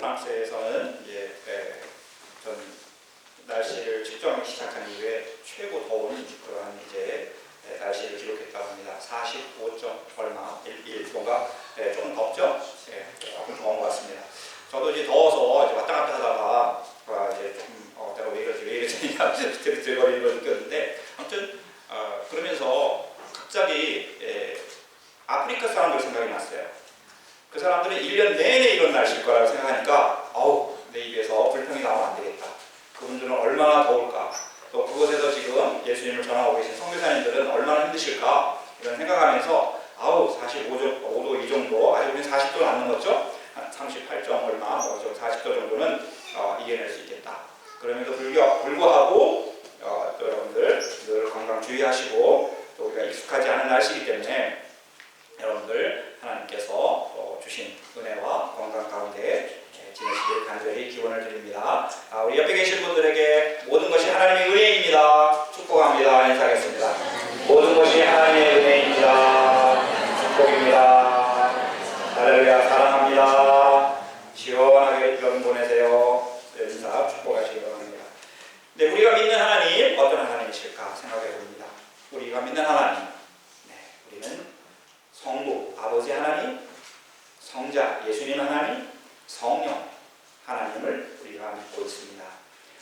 프랑스에서는 이제 전 날씨를 측정하기 시작한 이후에 최고 더운 그러한 이제 날씨를 기록했다고 합니다. 45. 얼마 일본가 조금 덥죠? 조금 더운 것 같습니다. 저도 이제 더워서 이제 왔다 갔다 하다가 이제 좀 내가 왜 이러지 들거리는 걸 느꼈는데 아무튼 그러면서 갑자기 아프리카 사람들 생각이 났어요. 그 사람들은 1년 내내 이런 날씨일 거라고 생각하니까 내 입에서 불평이 나오면 안 되겠다. 그분들은 얼마나 더울까. 또 그곳에서 지금 예수님을 전하고 계신 선교사님들은 얼마나 힘드실까 이런 생각하면서 45도 이 정도, 아직 우리는 40도는 안 넘었죠? 한 38. 얼마, 40도 정도는 이겨낼 수 있겠다. 그럼에도 불구하고 여러분들 늘 건강 주의하시고 또 우리가 익숙하지 않은 날씨이기 때문에 여러분들 하나님께서 주신 은혜와 건강 가운데 지내시길 간절히 기원을 드립니다. 우리 옆에 계신 분들에게 모든 것이 하나님의 은혜입니다. 축복합니다. 인사하겠습니다. 모든 것이 하나님의 은혜입니다. 축복입니다. 할렐루야. 사랑합니다. 시원하게 여러분 보내세요. 인사 축복하시기 바랍니다. 네, 우리가 믿는 하나님 어떤 하나님이실까 생각해 봅니다. 우리가 믿는 하나님, 우리는 성부 아버지 하나님, 성자 예수님 하나님, 성령 하나님을 우리가 믿고 있습니다.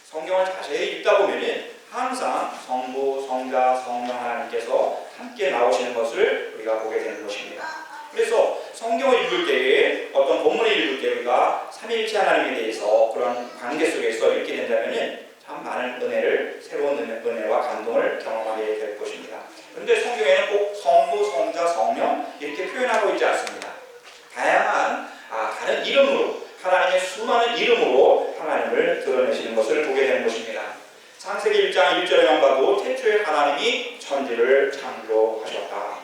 성경을 자세히 읽다 보면 항상 성부, 성자, 성령 하나님께서 함께 나오시는 것을 우리가 보게 되는 것입니다. 그래서 성경을 읽을 때에 어떤 본문을 읽을 때 우리가 삼위일체 하나님에 대해서 그런 관계 속에서 읽게 된다면 참 많은 은혜를, 새로운 은혜와 감동을 경험하게 될 것입니다. 그런데 성경에는 꼭 성부, 성자, 성령 이렇게 표현하고 있지 않습니다. 다양한 다른 이름으로, 하나님의 수많은 이름으로 하나님을 드러내시는 것을 보게 되는 것입니다. 창세기 1장 1절에만 봐도 태초에 하나님이 천지를 창조하셨다.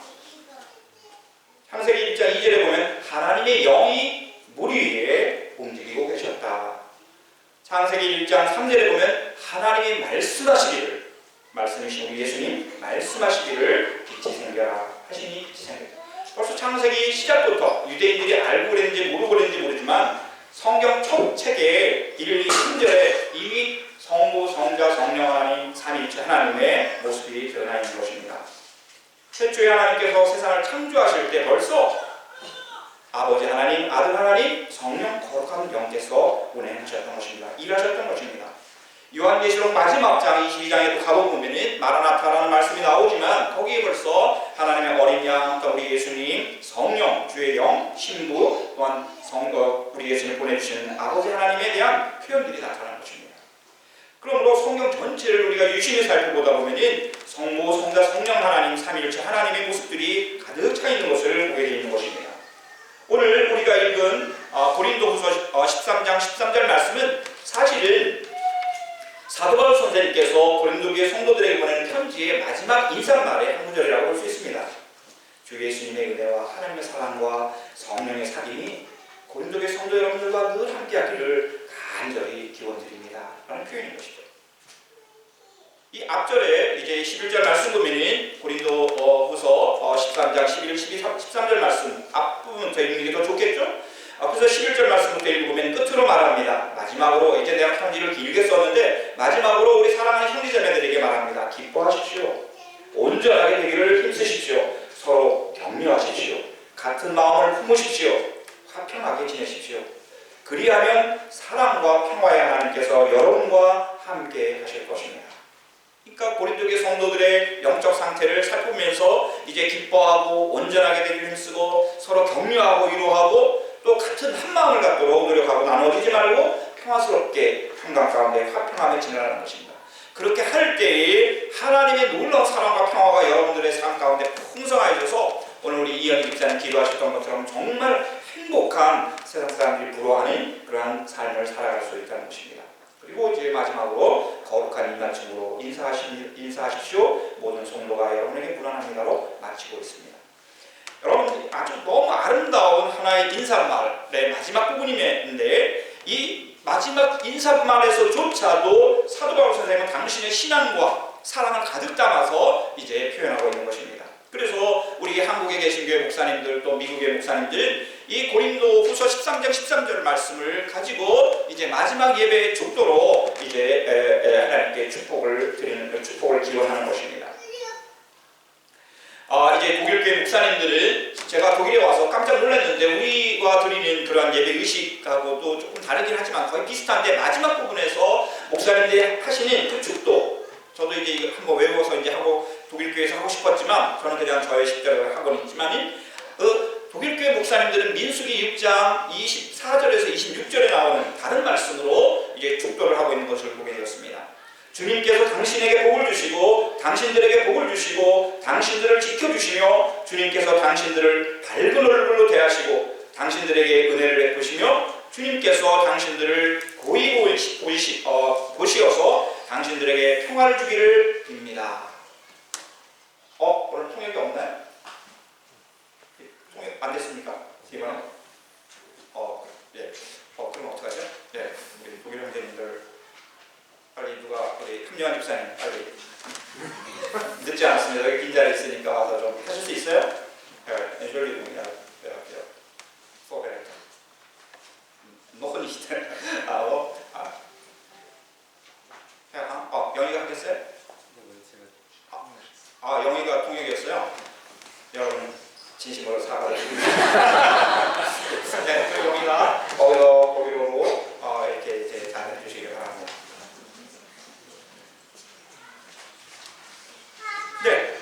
창세기 1장 2절에 보면 하나님의 영이 물 위에 움직이고 계셨다. 창세기 1장 3절에 보면 하나님이 말씀하시기를, 말씀이신 우리 예수님 말씀하시기를 빛이 생겨라 하시니 빛이 생겼다. 벌써 창세기 시작부터 유대인들이 알고 그랬는지 모르고 그랬는지 모르지만 성경 첫 책에 1, 2, 3절에 이미 성부, 성자, 성령 하나님, 삼위일체 하나님의 모습이 드러나 있는 것입니다. 최초에 하나님께서 세상을 창조하실 때 벌써 아버지 하나님, 아들 하나님, 성령 거룩한 영께서 운행하셨던 것입니다. 일하셨던 것입니다. 요한계시록 마지막 장 22장에도 가보면 마라나타라는 말씀이 나오지만 거기에 벌써 하나님의 어린 양, 또 우리 예수님, 성령, 주의 영, 신부, 또한 우리 예수님을 보내주시는 아버지 하나님에 대한 표현들이 나타나는 것입니다. 그러므로 성경 전체를 우리가 유심히 살펴보다 보면 성부, 성자, 성령 하나님, 삼위일체 하나님의 모습들이 가득 차 있는 것을 보게 되어 있는 것입니다. 오늘 우리가 읽은 고린도후서 13장 13절 말씀은 사실은 사도 바울 선생님께서 고린도교회 성도들에게 보내는 편지의 마지막 인사말의 한 구절이라고 볼 수 있습니다. 주 예수님의 은혜와 하나님의 사랑과 성령의 사귐이 고린도교회 성도 여러분들과 늘 함께하기를 간절히 기원드립니다. 라는 표현인 것이죠. 이 앞절에 이제 11절 말씀 보면 고린도후서 13장 11, 12, 13절 말씀 앞부분부터 읽는 게 더 좋겠죠? 앞에서 11절 말씀부터 읽어보면 끝으로 말합니다. 마지막으로 이제 내가 편지를 길게 썼는데 마지막으로 우리 사랑하는 형제자매들에게 말합니다. 기뻐하십시오. 온전하게 되기를 힘쓰십시오. 서로 격려하십시오. 같은 마음을 품으십시오. 화평하게 지내십시오. 그리하면 사랑과 평화의 하나님께서 여러분과 함께 하실 것입니다. 그러니까 고린도교회 성도들의 영적 상태를 살펴보면서 이제 기뻐하고 온전하게 되기를 힘쓰고 서로 격려하고 위로하고 또 같은 한 마음을 갖도록 노력하고 나눠지지 말고 평화스럽게 평강 가운데 화평하며 지내라는 것입니다. 그렇게 할 때에 하나님의 놀라운 사랑과 평화가 여러분들의 삶 가운데 풍성해져서 오늘 우리 이현희 집사님 기도하셨던 것처럼 정말 행복한 세상 사람들이 부러워하는 그러한 삶을 살아갈 수 있다는 것입니다. 그리고 이제 마지막으로 거룩한 인간칭으로 인사하십시오. 모든 성도가 여러분에게 무난합니다로 마치고 있습니다. 여러분 아주 너무 아름다운 하나의 인사말의 마지막 부분인데 이 마지막 인사말에서조차도 사도 바울 선생님은 당신의 신앙과 사랑을 가득 담아서 이제 표현하고 있는 것입니다. 그래서 우리 한국에 계신 교회 목사님들 또 미국의 목사님들 이 고린도 후서 13장 13절 말씀을 가지고 이제 마지막 예배의 축도로 이제 하나님께 축복을 기원하는 것입니다. 이제 독일 교회 목사님들은 제가 독일에 와서 깜짝 놀랐는데 우리와 드리는 그러한 예배 의식하고도 조금 다르긴 하지만 거의 비슷한데 마지막 부분에서 목사님들이 하시는 그 축도 저도 이제 이거 한번 외워서 이제 하고 독일 교회에서 하고 싶었지만 저는 그냥 저의 식대로 하고는 있지만 독일 교회 목사님들은 민수기 6장 24절에서 26절에 나오는 다른 말씀으로 이제 축도를 하고 있는 것을 보게 되었습니다. 주님께서 당신에게 복을 주시고 당신들에게 복을 주시고 당신들을 지켜주시며 주님께서 당신들을 밝은 얼굴로 대하시고 당신들에게 은혜를 베푸시며 주님께서 당신들을 고이 보시어서 당신들에게 평화를 주기를 빕니다. 오늘 통역이 없나요? 통역 안 됐습니까? 이번에? 예. 그럼 어떡하죠? 예. 우리 독일 형제님들 빨리 누가 우리 함유한 집사님 빨리 늦지 않았습니다. 여기 빈 자리 있으니까 와서 좀 하실 수 있어요? Entschuldigung, vorbereitet. noch nicht. 영희가 하겠어요? 영희가 통역이었어요? 여러분 진심으로 사과를 드립니다. 네, 그 영희가 거기로 이렇게 이제 잘 해주시기 바랍니다. 네.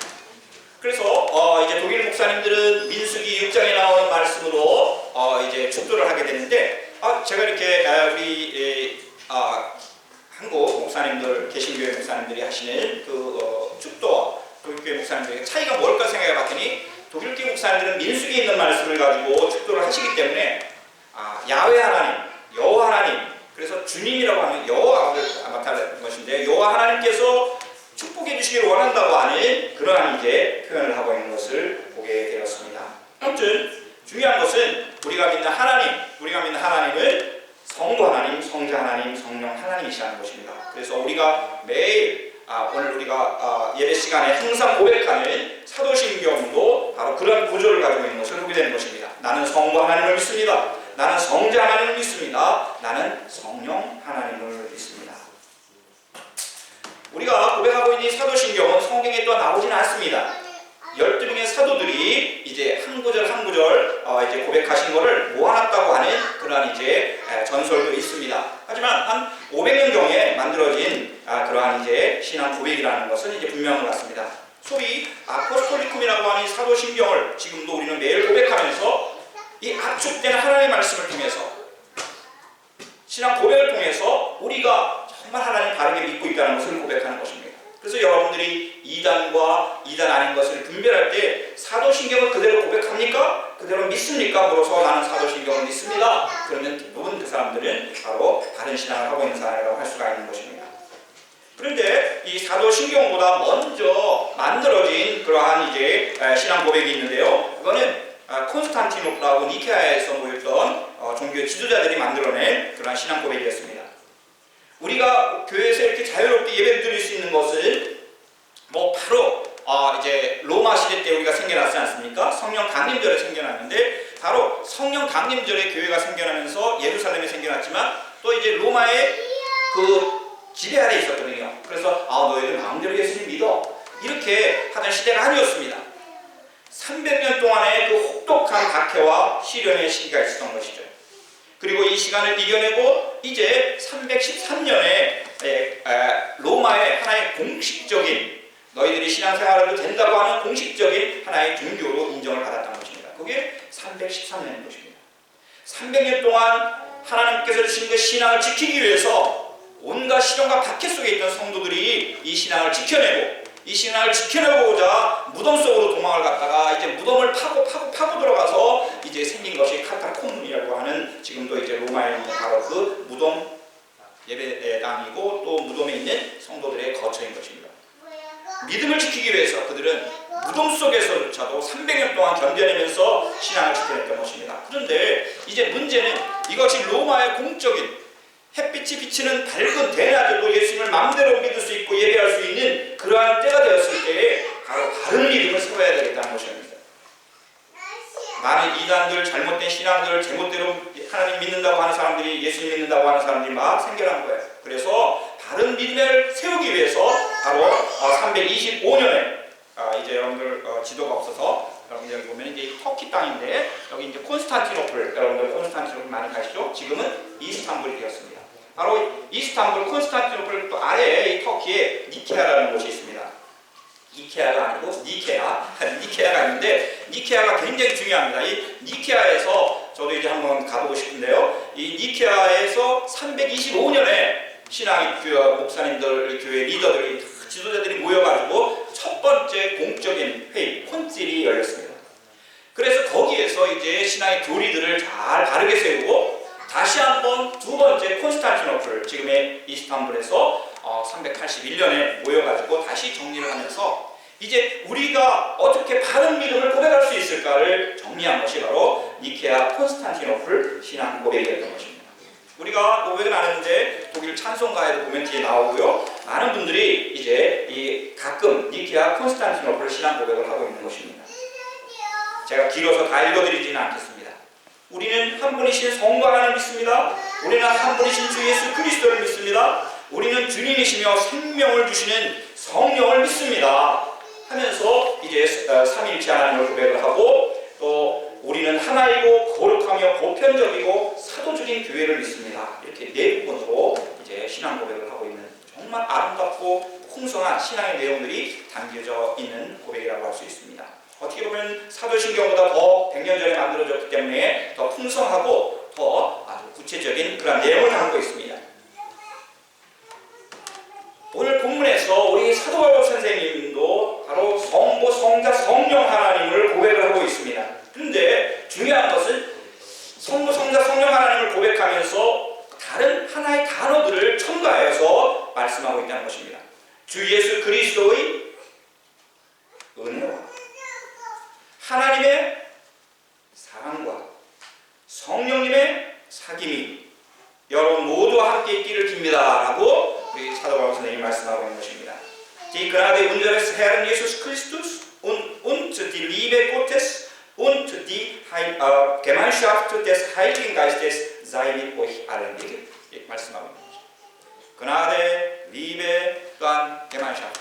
그래서 이제 독일 목사님들은 민수기 6장에 나오는 말씀으로 이제 축도를 하게 되는데 제가 이렇게 우리 한국 목사님들 개신교회 목사님들이 하시는 그 축도와 독일교회 목사님들의 차이가 뭘까 생각해 봤더니 독일교회 목사님들은 민수기에 있는 말씀을 가지고 축도를 하시기 때문에 야훼 하나님, 여호와 하나님, 그래서 주님이라고 하는 여호와를 나타내는 것인데 여호와 하나님께서 축복해 주시기를 원한다고 하는 그러한 이제 표현을 하고 있는 것을 보게 되었습니다. 아무튼 중요한 것은 우리가 믿는 하나님은 성도 하나님, 성자 하나님, 성령 하나님이시라는 것입니다. 그래서 우리가 매일 오늘 우리가 예배 시간에 항상 고백하는 사도신경도 바로 그런 구조를 가지고 있는 것을 보게 되는 것입니다. 나는 성도 하나님을 믿습니다. 나는 성자 하나님을 믿습니다. 나는 성령 하나님을 믿습니다. 우리가 고백하고 있는 사도신경은 성경에 또 나오지는 않습니다. 12명의 사도들이 이제 한 구절 한 구절 이제 고백하신 것을 모아놨다고 하는 그러한 이제 전설도 있습니다. 하지만 한 500년경에 만들어진 그러한 이제 신앙 고백이라는 것은 이제 분명한 것 같습니다. 소위 아포스톨리쿰이라고 하는 사도신경을 지금도 우리는 매일 고백하면서 이 압축된 하나님의 말씀을 통해서 신앙 고백을 통해서 우리가 정말 하나님 바르게 믿고 있다는 것을 고백하는 것입니다. 그래서 여러분들이 이단과 이단 아닌 것을 분별할 때 사도신경을 그대로 고백합니까? 그대로 믿습니까? 물어서 나는 사도신경을 믿습니다. 그러면 대부분 그 사람들은 바로 다른 신앙을 하고 있는 사람이라고 할 수가 있는 것입니다. 그런데 이 사도신경보다 먼저 만들어진 그러한 이제 신앙 고백이 있는데요. 그거는 콘스탄티노플하고 니케아에서 모였던 종교 지도자들이 만들어낸 그러한 신앙 고백이었습니다. 우리가 교회에서 이렇게 자유롭게 예배를 드릴 수 있는 것은 바로 이제 로마 시대 때 우리가 생겨났지 않습니까? 성령 강림절에 생겨났는데 바로 성령 강림절에 교회가 생겨나면서 예루살렘에 생겨났지만 또 이제 로마의 그 지배 아래 있었거든요. 그래서 너희들 마음대로 예수님 믿어 이렇게 하던 시대가 아니었습니다. 300년 동안의 그 혹독한 박해와 시련의 시기가 있었던 것이죠. 그리고 이 시간을 이겨내고 이제 313년에 로마의 하나의 공식적인 너희들이 신앙생활을 해도 된다고 하는 공식적인 하나의 종교로 인정을 받았던 것입니다. 그게 313년인 것입니다. 300년 동안 하나님께서 주신 그 신앙을 지키기 위해서 온갖 시련과 박해 속에 있던 성도들이 이 신앙을 지켜내고자 무덤 속으로 도망을 갔다가 이제 무덤을 파고 들어가서 이제 생긴 것이 카타콤이라고 하는 지금도 이제 로마에 있는 바로 그 무덤 예배당이고 또 무덤에 있는 성도들의 거처인 것입니다. 믿음을 지키기 위해서 그들은 무덤 속에서조차도 300년 동안 견뎌내면서 신앙을 지켜냈던 것입니다. 그런데 이제 문제는 이것이 로마의 공적인 햇빛이 비치는 밝은 대낮에도 예수님을 마음대로 믿을 수 있고 예배할 수 있는 그러한 때가 되었을 때에 바로 바른 믿음을 세워야 되겠다는 것입니다. 많은 이단들, 잘못된 신앙들, 제멋대로 하나님 믿는다고 하는 사람들이, 예수님 믿는다고 하는 사람들이 막 생겨난 거예요. 그래서 바른 믿음을 세우기 위해서 바로 325년에 이제 여러분들 지도가 없어서 여러분들 여기 보면 이제 터키 땅인데 여기 이제 콘스탄티노플, 여러분들 콘스탄티노플 많이 가시죠? 지금은 이스탄불이 되었습니다. 바로 이스탄불, 콘스탄티노플 또 아래에 이 터키에 니케아라는 곳이 있습니다. 이케아가 아니고 니케아가 있는데 니케아가 굉장히 중요합니다. 이 니케아에서 저도 이제 한번 가보고 싶은데요. 이 니케아에서 325년에 신앙의 목사님들, 교회 리더들이, 지도자들이 모여가지고 첫 번째 공적인 회의, 콘실이 열렸습니다. 그래서 거기에서 이제 신앙의 교리들을 잘 바르게 세우고 다시 한번 두 번째 콘스탄티노플, 지금의 이스탄불에서 381년에 모여가지고 다시 정리를 하면서 이제 우리가 어떻게 바른 믿음을 고백할 수 있을까를 정리한 것이 바로 니케아 콘스탄티노플 신앙 고백이었던 것입니다. 우리가 고백은 안 했는데 독일 찬송가에도 보면 뒤에 나오고요. 많은 분들이 이제 가끔 니케아 콘스탄티노플 신앙 고백을 하고 있는 것입니다. 제가 길어서 다 읽어드리지는 않겠습니다. 우리는 한 분이신 성부 하나님을 믿습니다. 우리는 한 분이신 주 예수 그리스도를 믿습니다. 우리는 주님이시며 생명을 주시는 성령을 믿습니다. 하면서 이제 삼위일체 하나님을 고백을 하고 또 우리는 하나이고 거룩하며 보편적이고 사도적인 교회를 믿습니다. 이렇게 네 부분으로 이제 신앙 고백을 하고 있는 정말 아름답고 풍성한 신앙의 내용들이 담겨져 있는 고백이라고 할 수 있습니다. 어떻게 보면 사도신경보다 더 100년 전에 만들어졌기 때문에 더 풍성하고 더 아주 구체적인 그런 내용을 담고 있습니다. 오늘 본문에서 우리 사도 바울 선생님도 바로 성부, 성자, 성령 하나님을 고백을 하고 있습니다. 그런데 중요한 것은 성부, 성자, 성령 하나님을 고백하면서 다른 하나의 단어들을 첨가해서 말씀하고 있다는 것입니다. 주 예수 그리스도의 은혜와 하나님의 사랑과 성령님의 사귐이 여러분 모두와 함께 있기를 빕니다 라고 우리 사도 바울 선생님이 말씀하고 있는 것입니다. Die Gnade unseres Herrn Jesus Christus und die Liebe Gottes und die Gemeinschaft des Heiligen Geistes sei mit euch allen. 이렇게 말씀하고 있는 것입니다. Gnade, Liebe, 또한 Gemeinschaft,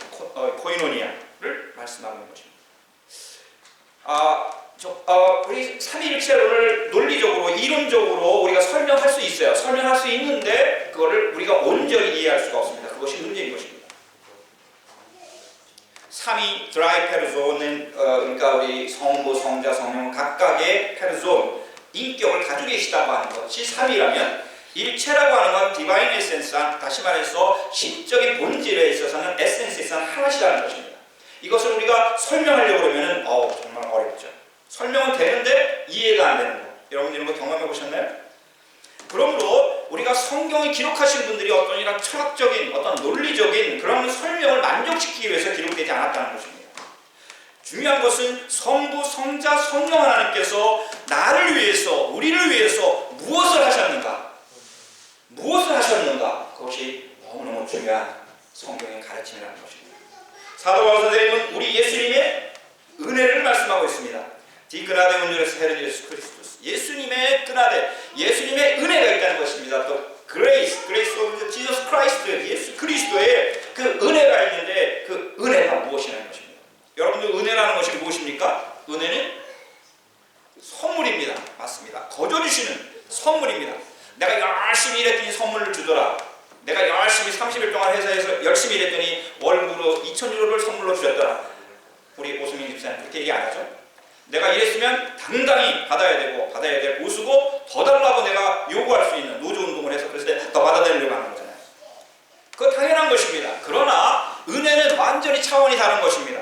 코이노니아를 말씀하고 있는 것입니다. 우리 삼위일체론을 논리적으로, 이론적으로 우리가 설명할 수 있어요. 설명할 수 있는데 그거를 우리가 온전히 이해할 수가 없습니다. 그것이 문제인 것입니다. 삼위 드라이 페르손은 그러니까 우리 성부, 성자, 성령 각각의 페르손, 인격을 가지고 계시다고 하는 것이 삼위라면 일체라고 하는 건 디바인 에센스, 다시 말해서 신적인 본질에 있어서는 에센스에 있어서는 하나시라는 것입니다. 이것을 우리가 설명하려고 그러면 정말 어렵죠. 설명은 되는데 이해가 안 되는 거. 여러분 이런 거 경험해 보셨나요? 그러므로 우리가 성경에 기록하신 분들이 어떤 이런 철학적인, 어떤 논리적인 그런 설명을 만족시키기 위해서 기록되지 않았다는 것입니다. 중요한 것은 성부, 성자, 성령 하나님께서 나를 위해서, 우리를 위해서 무엇을 하셨는가? 무엇을 하셨는가? 그것이 너무너무 중요한 성경의 가르침이라는 것입니다. 사도 바울 선생님은 우리 예수님의 은혜를 말씀하고 있습니다. Die Gnade unseres Herrn Jesus Christus. 예수님의 gnade, 예수님의 은혜가 있다는 것입니다. 또 grace of Jesus Christ, 예수 그리스도의 그 은혜가 있는데 그 은혜가 무엇이라는 것입니다. 여러분들 은혜라는 것이 무엇입니까? 은혜는 선물입니다. 맞습니다. 거저 주시는 선물입니다. 내가 열심히 일했더니 선물을 주더라. 내가 열심히 30일 동안 회사에서 열심히 일했더니 월급으로 2,000유로를 선물로 주셨더라. 우리 오수민 집사님 그렇게 얘기 안 하죠? 내가 이랬으면 당당히 받아야 될 보수고 더 달라고 내가 요구할 수 있는 노조운동을 해서 그래서 더 받아들이려고 하는 거잖아요. 그거 당연한 것입니다. 그러나 은혜는 완전히 차원이 다른 것입니다.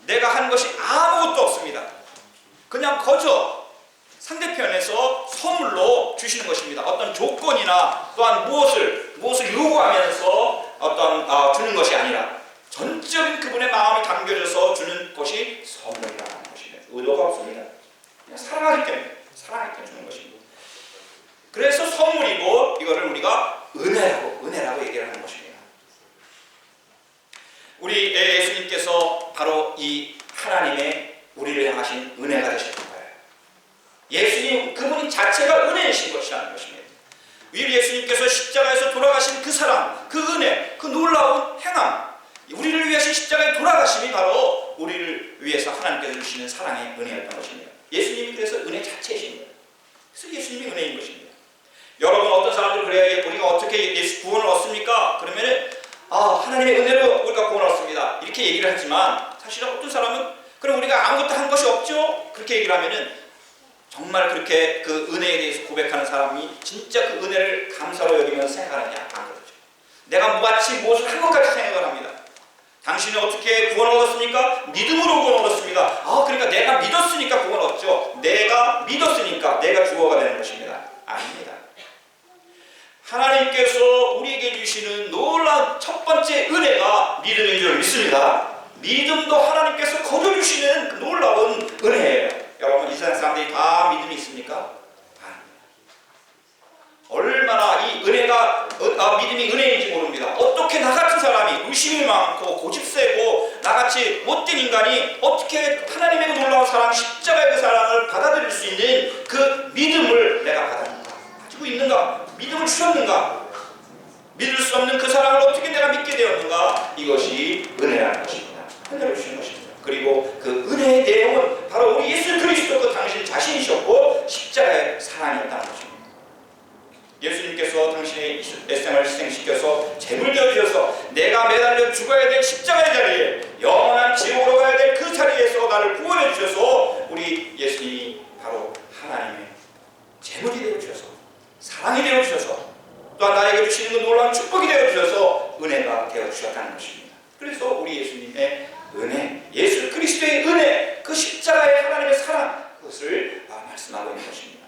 내가 한 것이 아무것도 없습니다. 그냥 거저 상대편에서 선물로 주시는 것입니다. 어떤 조건이나 또한 무엇을 요구하면서 주는 것이 아니라 전적인 그분의 마음이 담겨져서 주는 것이 선물이라는 것입니다. 의도가 없습니다. 그냥 사랑하기 때문에 주는 것입니다. 그래서 선물이고 이거를 우리가 은혜라고 얘기를 하는 것입니다. 우리 예수님께서 바로 우리 예수님께서 십자가에서 돌아가신 그 사랑, 그 은혜, 그 놀라운 행함, 우리를 위해서 십자가에 돌아가심이 바로 우리를 위해서 하나님께서 주시는 사랑의 은혜였던 것입니다. 예수님이 그래서 은혜 자체이십니다. 그래서 예수님이 은혜인 것입니다. 여러분, 어떤 사람들 그래야 우리가 어떻게 예수 구원을 얻습니까? 그러면은 하나님의 은혜로 우리가 구원을 얻습니다, 이렇게 얘기를 하지만, 사실은 어떤 사람은 그럼 우리가 아무것도 한 것이 없죠? 그렇게 얘기를 하면은 정말 그렇게 그 은혜에 대해서 고백하는 사람이 진짜 그 은혜를 감사로 여기면서 생각하느냐? 안 그렇죠. 내가 무같이 무엇을 한 것 같이 생각을 합니다. 당신은 어떻게 구원을 얻었습니까? 믿음으로 구원을 얻었습니다. 그러니까 내가 믿었으니까 구원을 얻죠. 내가 믿었으니까 내가 주어가 되는 것입니다. 아닙니다. 하나님께서 우리에게 주시는 놀라운 첫 번째 은혜가 믿음인 줄 믿습니다. 믿음도 하나님께서 거둬주시는 그 놀라운 은혜예요. 여러분, 이 세상 사람들이 다 믿음이 있습니까? 아닙니다. 얼마나 이 은혜가 믿음이 은혜인지 모릅니다. 어떻게 나 같은 사람이 의심이 많고 고집세고 나같이 못된 인간이 어떻게 하나님의 그 놀라운 사랑, 십자가의 그 사랑을 받아들일 수 있는 그 믿음을 내가 받았는가? 가지고 있는가? 믿음을 주셨는가? 믿을 수 없는 그 사랑을 어떻게 내가 믿게 되었는가? 이것이 은혜라는 것입니다. 은혜를 주신 것입니다. 그리고 그 은혜의 내용은 바로 우리 예수 그리스도 그 당신 자신이셨고 십자가의 사랑이었다는 것입니다. 예수님께서 당신의 일생을 희생시켜서 제물 되어주셔서 내가 매달려 죽어야 될 십자가의 자리에, 영원한 지옥으로 가야 될 그 자리에서 나를 구원해 주셔서 우리 예수님이 바로 하나님의 제물이 되어주셔서, 사랑이 되어주셔서, 또한 나에게 주시는 그 놀라운 축복이 되어주셔서 은혜가 되어주셨다는 것입니다. 그래서 우리 예수님의 은혜, 예수 그리스도의 은혜, 그 십자가의 하나님의 사랑, 그것을 말씀하고 있는 것입니다.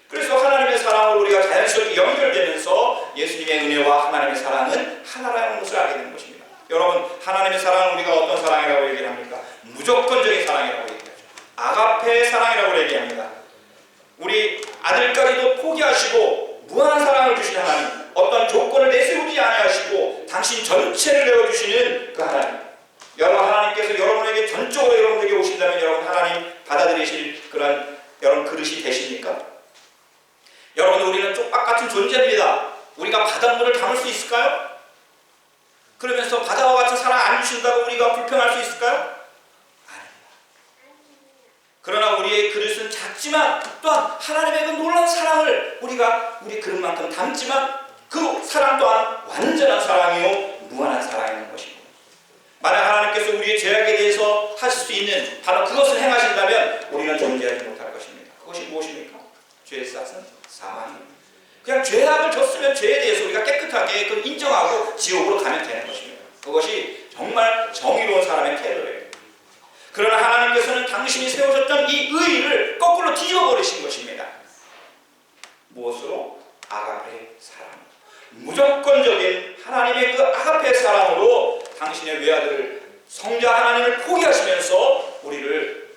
그래서 하나님의 사랑을 우리가 자연스럽게 연결되면서 예수님의 은혜와 하나님의 사랑은 하나라는 것을 알게 되는 것입니다. 여러분, 하나님의 사랑은 우리가 어떤 사랑이라고 얘기를 합니까? 무조건적인 사랑이라고 얘기하죠. 아가페 사랑이라고 얘기합니다. 우리 아들까지도 포기하시고 무한한 사랑을 주신 하나님, 어떤 조건을 내세우지 아니하시고 당신 전체를 내어주시는 그 하나님. 여러분, 하나님께서 여러분에게 전적으로 여러분에게 오신다면 여러분 하나님 받아들이실 그런 여러분 그릇이 되십니까? 여러분, 우리는 쪽박 같은 존재입니다. 우리가 바닷물을 담을 수 있을까요? 그러면서 바다와 같은 사랑 안 주신다고 우리가 불평할 수 있을까요? 아닙니다. 그러나 우리의 그릇은 작지만 또한 하나님의 그 놀라운 사랑을 우리가 우리 그릇만큼 담지만 그 사랑 또한 완전한 사랑이요 무한한 사랑인 것입니다. 만약 하나님께서 우리의 죄악에 대해서 하실 수 있는 바로 그것을 행하신다면 우리는 존재하지 못할 것입니다. 그것이 무엇입니까? 죄의 싹은 사망입니다. 그냥 죄악을 졌으면 죄에 대해서 우리가 깨끗하게 그걸 인정하고 지옥으로 가면 되는 것입니다. 그것이 정말 정의로운 사람의 태도예요. 그러나 하나님께서는 당신이 세우셨던 이 의의를 거꾸로 뒤집어 버리신 것입니다. 무엇으로? 아가페 사랑. 무조건적인 하나님의 그 아가페 사랑으로 당신의 외아들을, 성자 하나님을 포기하시면서 우리를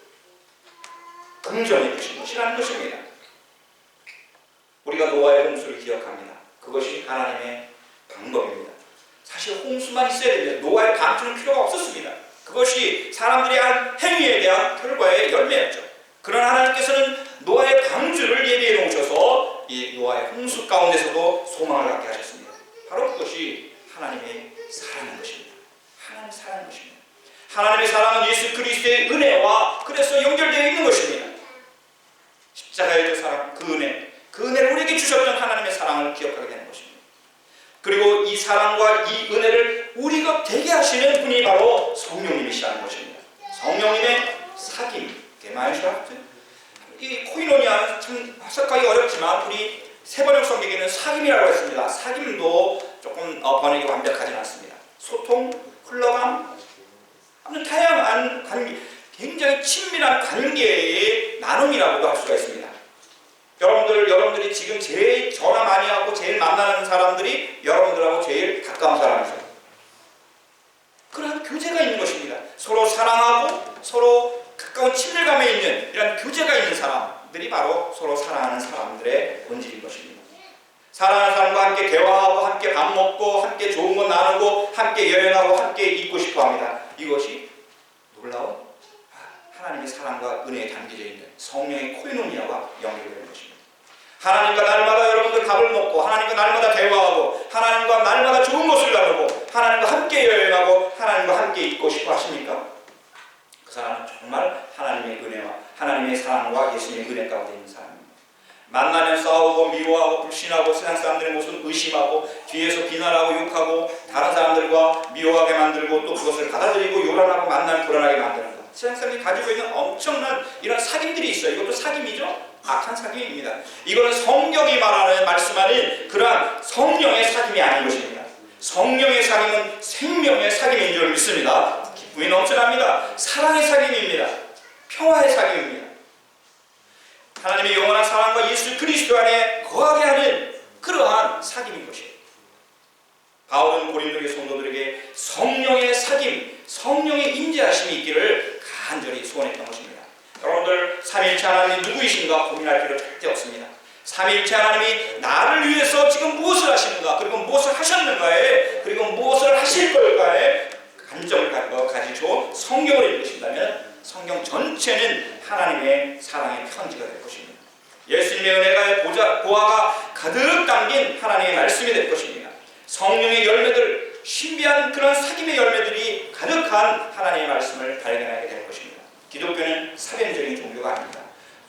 긍정해 주신 것이라는 것입니다. 우리가 노아의 홍수를 기억합니다. 그것이 하나님의 방법입니다. 사실 홍수만 있어야 됩니다. 노아의 방주는 필요가 없었습니다. 그것이 사람들이 한 행위에 대한 결과의 열매였죠. 그러나 하나님께서는 노아의 방주를 예비해 놓으셔서 이 노아의 홍수 가운데서도 소망을 갖게 하셨습니다. 바로 그것이 하나님의 사랑인 것입니다. 하나님의 사랑인 것입니다. 하나님의 사랑은 예수 그리스도의 은혜와 그래서 연결되어 있는 것입니다. 십자가의 그 사랑, 그 은혜를 우리에게 주셨던 하나님의 사랑을 기억하게 되는 것입니다. 그리고 이 사랑과 이 은혜를 우리가 되게 하시는 분이 바로 성령님이시라는 것입니다. 성령님의 사귐, 게마이샤트. 이 코이노니아는 참 해석하기 어렵지만 우리 세번역 성경에는 사귐이라고 했습니다. 사귐도 조금 번역이 완벽하지는 않습니다. 소통, 흘러감, 아무튼 다양한 관계, 굉장히 친밀한 관계의 나눔이라고도 할 수가 있습니다. 여러분들이 지금 제일 전화 많이 하고 제일 만나는 사람들이 여러분들하고 제일 가까운 사람이죠. 그런 교제가 있는 것입니다. 서로 사랑하고 서로 가까운 친밀감에 있는 이런 교제가 있는 사람들이 바로 서로 사랑하는 사람들의 본질인 것입니다. 사랑하는 사람과 함께 대화하고 함께 밥 먹고 함께 좋은 것 나누고 함께 여행하고 함께 있고 싶어합니다. 이것이 놀라운 하나님의 사랑과 은혜에 담겨져 있는 성령의 코이노니아와 연결되는 것입니다. 하나님과 날마다 여러분들 그 밥을 먹고 하나님과 날마다 대화하고 하나님과 날마다 좋은 것을 나누고 하나님과 함께 여행하고 하나님과 함께 있고 싶어 하십니까? 그 사람은 정말 하나님의 은혜와 하나님의 사랑과 예수님의 은혜 가운데 있는 사람입니다. 만나면 싸우고 미워하고 불신하고 세상 사람들의 모습을 의심하고 뒤에서 비난하고 욕하고 다른 사람들과 미워하게 만들고 또 그것을 받아들이고 요란하고 만나면 불안하게 만드는 것. 세상 사람이 가지고 있는 엄청난 이런 사귐들이 있어요. 이것도 사귐이죠. 악한 사귐입니다. 이거는 성경이 말하는 말씀하는 그러한 성령의 사귐이 아닌 것입니다. 성령의 사귐은 생명의 사귐인 줄 믿습니다. 기쁨이 넘쳐납니다. 사랑의 사귐입니다. 평화의 사귐입니다. 하나님의 영원한 사랑과 예수 그리스도 안에 거하게 하는 그러한 사귐인 것이에요. 바울은 고린도의 성도들에게 성령의 사귐, 성령의 임재하심이 있기를 간절히 소원했던 것입니다. 여러분들 삼위일체 하나님이 누구이신가 고민할 필요 절대 없습니다. 삼위일체 하나님이 나를 위해서 지금 무엇을 하시는가, 그리고 무엇을 하셨는가에, 그리고 무엇을 하실 걸까에 관점을 가지고 성경을 읽으신다면 성경 전체는 하나님의 사랑의 편지가 될 것입니다. 예수님의 은혜가 보화가 가득 담긴 하나님의 말씀이 될 것입니다. 성령의 열매들, 신비한 그런 사귐의 열매들이 가득한 하나님의 말씀을 발견하게 될 것입니다. 기독교는 사변적인 종교가 아닙니다.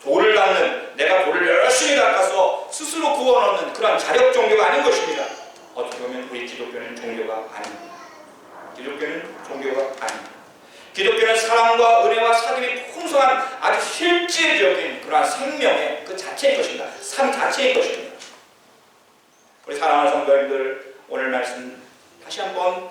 돌을 닦는, 내가 돌을 열심히 닦아서 스스로 구워놓는 그런 자력 종교가 아닌 것입니다. 어떻게 보면 우리 기독교는 종교가 아닙니다. 기독교는 종교가 아닙니다. 기독교는 사랑과 은혜와 사귐이 풍성한 아주 실제적인 그러한 생명의 그 자체인 것입니다. 삶 자체인 것입니다. 우리 사랑하는 성도님들, 오늘 말씀 다시 한번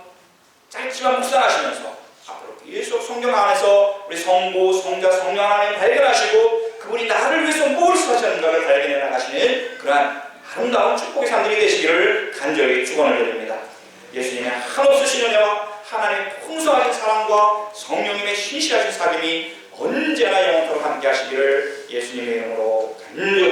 짧지만 묵상하시면서 앞으로 계속 성경 안에서 우리 성부, 성자, 성령 하나님 발견하시고 그분이 나를 위해서 무엇을 하셨는가를 발견해 나가시는 그러한 아름다운 축복의 삶들이 되시기를 간절히 축원을 드립니다. 예수님의 한없으신 은혜와 하나님의 풍성하신 사랑과 성령님의 신실하신 사귐이 언제나 영원토록 함께 하시기를 예수님의 이름으로 간절히